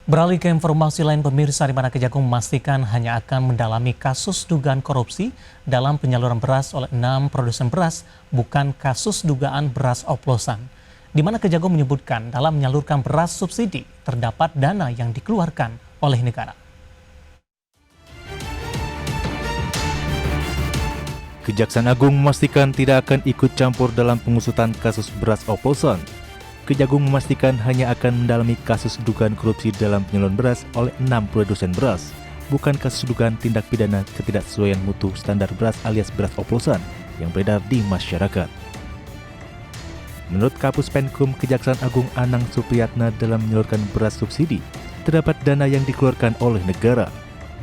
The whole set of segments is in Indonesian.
Beralih ke informasi lain pemirsa, di mana Kejagung memastikan hanya akan mendalami kasus dugaan korupsi dalam penyaluran beras oleh 6 produsen beras, bukan kasus dugaan beras oplosan. Di mana Kejagung menyebutkan dalam menyalurkan beras subsidi terdapat dana yang dikeluarkan oleh negara. Kejaksaan Agung memastikan tidak akan ikut campur dalam pengusutan kasus beras oplosan. Kejagung memastikan hanya akan mendalami kasus dugaan korupsi dalam penyaluran beras oleh 6 produsen beras, bukan kasus dugaan tindak pidana ketidaksesuaian mutu standar beras alias beras oplosan yang beredar di masyarakat. Menurut Kapus Penkum Kejaksaan Agung Anang Supriyatna, dalam menyalurkan beras subsidi, terdapat dana yang dikeluarkan oleh negara.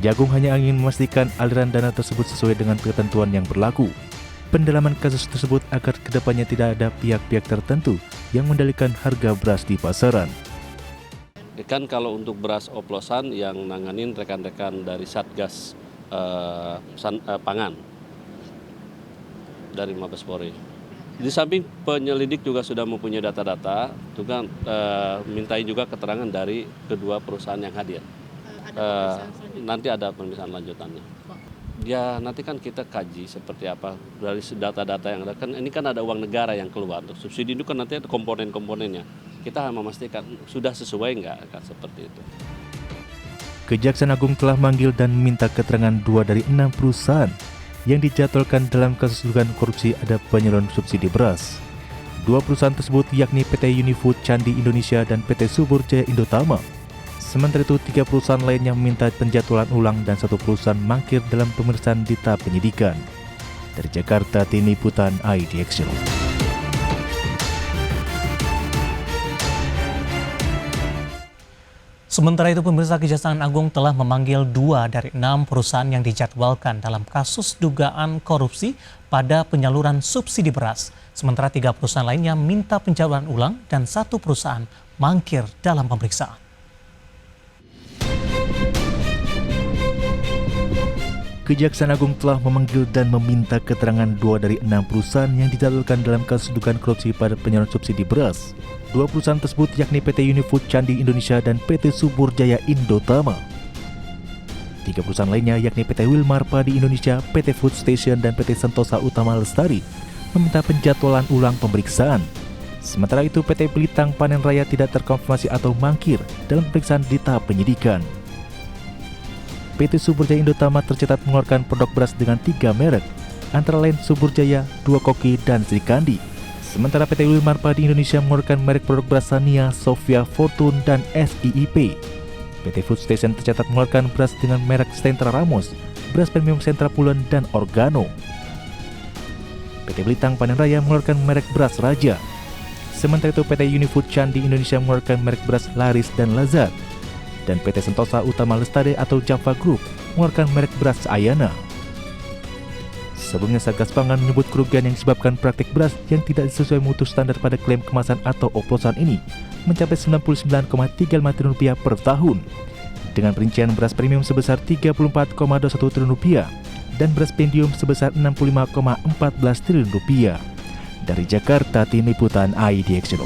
Kejagung hanya ingin memastikan aliran dana tersebut sesuai dengan ketentuan yang berlaku. Pendalaman kasus tersebut agar kedepannya tidak ada pihak-pihak tertentu yang mengendalikan harga beras di pasaran. Kan kalau untuk beras oplosan yang nanganin rekan-rekan dari Satgas Pangan dari Mabes Polri. Di samping penyelidik juga sudah mempunyai data-data, juga mintai juga keterangan dari kedua perusahaan yang hadir. Nanti ada pemeriksaan lanjutannya. Ya nanti kan kita kaji seperti apa dari data-data yang ada. Kan ini kan ada uang negara yang keluar. Untuk subsidi itu kan nanti ada komponen-komponennya. Kita harus memastikan sudah sesuai nggak kan seperti itu. Kejaksaan Agung telah manggil dan meminta keterangan 2 dari 6 perusahaan yang dijadwalkan dalam kasus dugaan korupsi ada penyaluran subsidi beras. 2 perusahaan tersebut yakni PT Unifood Candi Indonesia dan PT Subur Jaya Indotama. Sementara itu, 3 perusahaan lainnya meminta penjadwalan ulang dan 1 perusahaan mangkir dalam pemeriksaan di tahap penyidikan. Dari Jakarta, Tim Liputan IDXL. Sementara itu, pemirsa, Kejaksaan Agung telah memanggil 2 dari 6 perusahaan yang dijadwalkan dalam kasus dugaan korupsi pada penyaluran subsidi beras. Sementara 3 perusahaan lainnya minta penjadwalan ulang dan 1 perusahaan mangkir dalam pemeriksaan. Kejaksaan Agung telah memanggil dan meminta keterangan 2 dari 6 perusahaan yang dijadwalkan dalam kasus dugaan korupsi pada penyaluran subsidi beras. 2 perusahaan tersebut yakni PT Unifood Candi Indonesia dan PT Subur Jaya Indotama. 3 perusahaan lainnya yakni PT Wilmar Padi Indonesia, PT Food Station, dan PT Sentosa Utama Lestari meminta penjadwalan ulang pemeriksaan. Sementara itu, PT Pelitang Panen Raya tidak terkonfirmasi atau mangkir dalam pemeriksaan di tahap penyidikan. PT Subur Jaya Indotama tercatat mengeluarkan produk beras dengan 3 merek, antara lain Subur Jaya, 2 Koki, dan Srikandi. Sementara PT Wilmar Padi Indonesia mengeluarkan merek produk beras Sania, Sofia, Fortune, dan SIIP. PT Food Station tercatat mengeluarkan beras dengan merek Sentra Ramos, beras premium Sentra Pulen, dan Organo. PT Pelitang Panen Raya mengeluarkan merek beras Raja. Sementara itu PT Unifood Candi Indonesia mengeluarkan merek beras Laris dan Lazat. Dan PT Sentosa Utama Lestari atau Java Group mengeluarkan merek beras Ayana. Sebelumnya, Satgas Pangan menyebut kerugian yang disebabkan praktik beras yang tidak sesuai mutu standar pada klaim kemasan atau oplosan ini mencapai Rp99,35 triliun per tahun, dengan perincian beras premium sebesar Rp34,21 triliun dan beras medium sebesar Rp65,14 triliun. Dari Jakarta, Tim Liputan IDXL.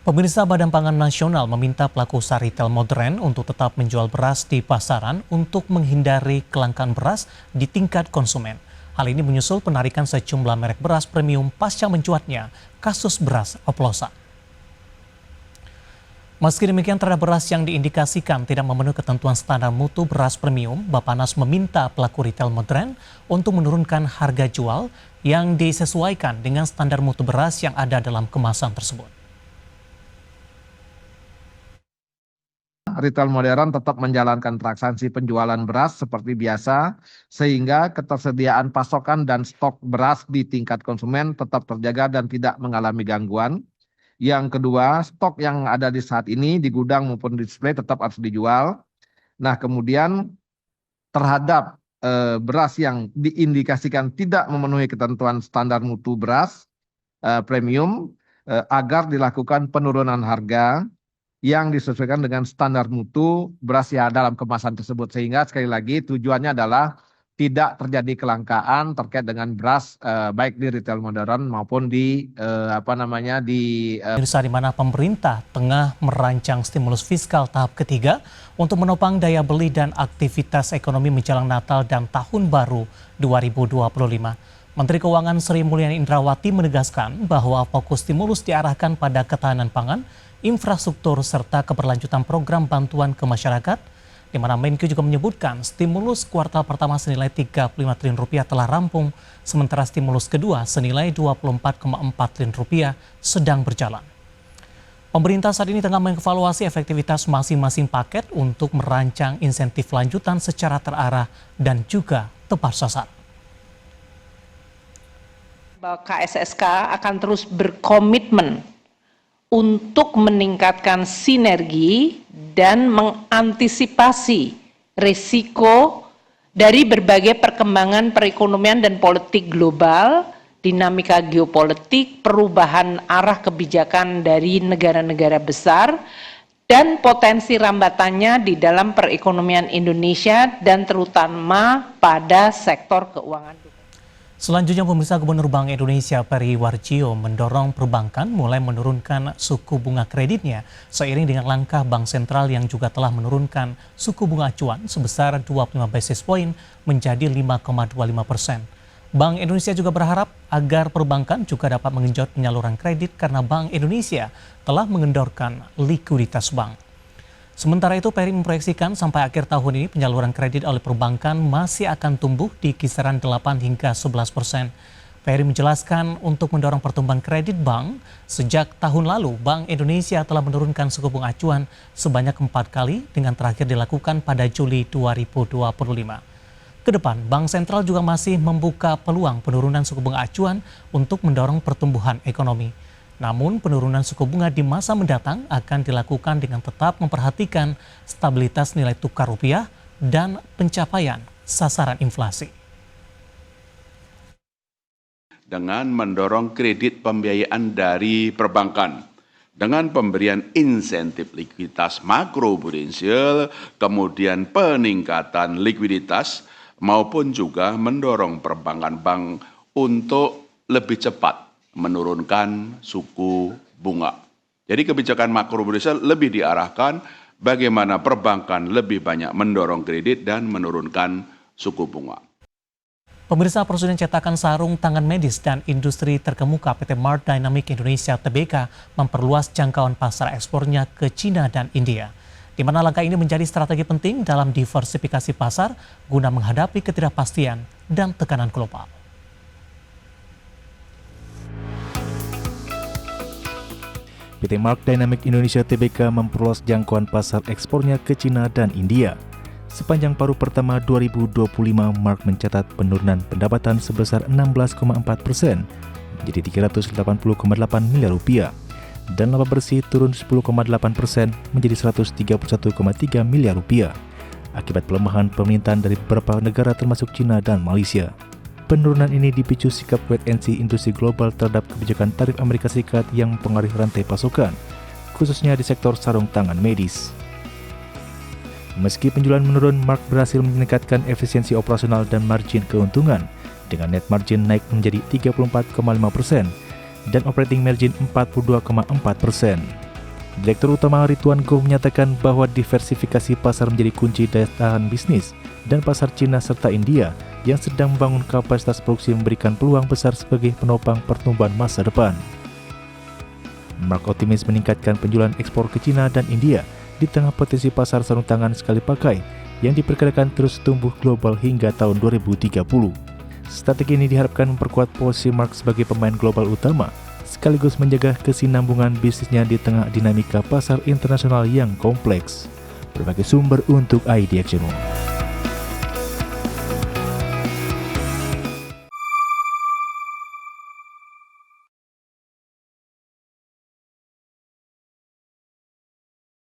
Pemirsa, Badan Pangan Nasional meminta pelaku usaha retail modern untuk tetap menjual beras di pasaran untuk menghindari kelangkaan beras di tingkat konsumen. Hal ini menyusul penarikan sejumlah merek beras premium pasca mencuatnya kasus beras oplosan. Meski demikian, terhadap beras yang diindikasikan tidak memenuhi ketentuan standar mutu beras premium, Bappenas meminta pelaku retail modern untuk menurunkan harga jual yang disesuaikan dengan standar mutu beras yang ada dalam kemasan tersebut. Retail modern tetap menjalankan transaksi penjualan beras seperti biasa, sehingga ketersediaan pasokan dan stok beras di tingkat konsumen tetap terjaga dan tidak mengalami gangguan. Yang kedua, stok yang ada di saat ini di gudang maupun di display tetap harus dijual. Nah, kemudian terhadap beras yang diindikasikan tidak memenuhi ketentuan standar mutu beras premium, agar dilakukan penurunan harga yang disesuaikan dengan standar mutu beras yang dalam kemasan tersebut. Sehingga sekali lagi tujuannya adalah tidak terjadi kelangkaan terkait dengan beras baik di retail modern maupun di Pemirsa, di mana pemerintah tengah merancang stimulus fiskal tahap ketiga untuk menopang daya beli dan aktivitas ekonomi menjelang Natal dan Tahun Baru 2025. Menteri Keuangan Sri Mulyani Indrawati menegaskan bahwa fokus stimulus diarahkan pada ketahanan pangan, infrastruktur, serta keberlanjutan program bantuan ke masyarakat, di mana Menkyu juga menyebutkan stimulus kuartal pertama senilai Rp35 triliun telah rampung, sementara stimulus kedua senilai Rp24,4 triliun sedang berjalan. Pemerintah saat ini tengah mengevaluasi efektivitas masing-masing paket untuk merancang insentif lanjutan secara terarah dan juga tepat sasaran. KSSK akan terus berkomitmen untuk meningkatkan sinergi dan mengantisipasi risiko dari berbagai perkembangan perekonomian dan politik global, dinamika geopolitik, perubahan arah kebijakan dari negara-negara besar, dan potensi rambatannya di dalam perekonomian Indonesia dan terutama pada sektor keuangan. Selanjutnya, pemirsa, Gubernur Bank Indonesia Peri Warjio mendorong perbankan mulai menurunkan suku bunga kreditnya seiring dengan langkah Bank Sentral yang juga telah menurunkan suku bunga acuan sebesar 25 basis point menjadi 5,25%. Bank Indonesia juga berharap agar perbankan juga dapat mengenjot penyaluran kredit karena Bank Indonesia telah mengendorkan likuiditas bank. Sementara itu, Peri memproyeksikan sampai akhir tahun ini penyaluran kredit oleh perbankan masih akan tumbuh di kisaran 8 hingga 11%. Peri menjelaskan untuk mendorong pertumbuhan kredit bank, sejak tahun lalu Bank Indonesia telah menurunkan suku bunga acuan sebanyak 4 kali dengan terakhir dilakukan pada Juli 2025. Ke depan, Bank Sentral juga masih membuka peluang penurunan suku bunga acuan untuk mendorong pertumbuhan ekonomi. Namun penurunan suku bunga di masa mendatang akan dilakukan dengan tetap memperhatikan stabilitas nilai tukar rupiah dan pencapaian sasaran inflasi. Dengan mendorong kredit pembiayaan dari perbankan, dengan pemberian insentif likuiditas makroprudensial, kemudian peningkatan likuiditas, maupun juga mendorong perbankan bank untuk lebih cepat menurunkan suku bunga. Jadi kebijakan makroprudensial lebih diarahkan bagaimana perbankan lebih banyak mendorong kredit dan menurunkan suku bunga. Pemirsa, Presiden cetakan sarung tangan medis dan industri terkemuka PT Mart Dynamic Indonesia Tbk memperluas jangkauan pasar ekspornya ke Cina dan India, di mana langkah ini menjadi strategi penting dalam diversifikasi pasar guna menghadapi ketidakpastian dan tekanan global. PT Mart Dynamic Indonesia Tbk memperluas jangkauan pasar ekspornya ke Cina dan India. Sepanjang paruh pertama 2025, Mart mencatat penurunan pendapatan sebesar 16,4% menjadi Rp380,8 miliar dan laba bersih turun 10,8% menjadi Rp131,3 miliar akibat pelemahan pemerintahan dari beberapa negara termasuk Cina dan Malaysia. Penurunan ini dipicu sikap wait-and-see industri global terhadap kebijakan tarif Amerika Serikat yang mempengaruhi rantai pasokan, khususnya di sektor sarung tangan medis. Meski penjualan menurun, Mart berhasil meningkatkan efisiensi operasional dan margin keuntungan, dengan net margin naik menjadi 34,5% dan operating margin 42,4%. Direktur Utama Ridwan Goh menyatakan bahwa diversifikasi pasar menjadi kunci daya tahan bisnis dan pasar Cina serta India yang sedang membangun kapasitas produksi memberikan peluang besar sebagai penopang pertumbuhan masa depan. Mart optimis meningkatkan penjualan ekspor ke Cina dan India di tengah potensi pasar sarung tangan sekali pakai yang diperkirakan terus tumbuh global hingga tahun 2030. Strategi ini diharapkan memperkuat posisi Mart sebagai pemain global utama, sekaligus menjaga kesinambungan bisnisnya di tengah dinamika pasar internasional yang kompleks. Berbagai sumber untuk ID Action.